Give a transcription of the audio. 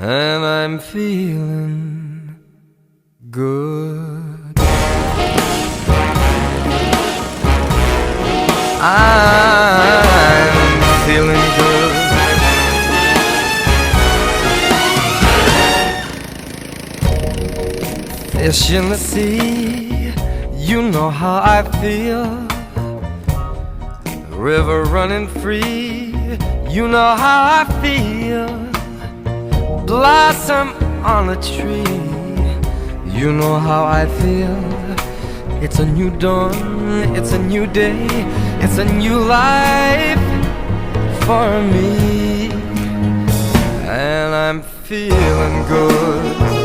and I'm feeling good. I'm feeling good. Fish in the sea, you know how I feel. River running free, you know how I feel. Blossom on a tree, you know how I feel. It's a new dawn, it's a new day, it's a new life for me, and I'm feeling good.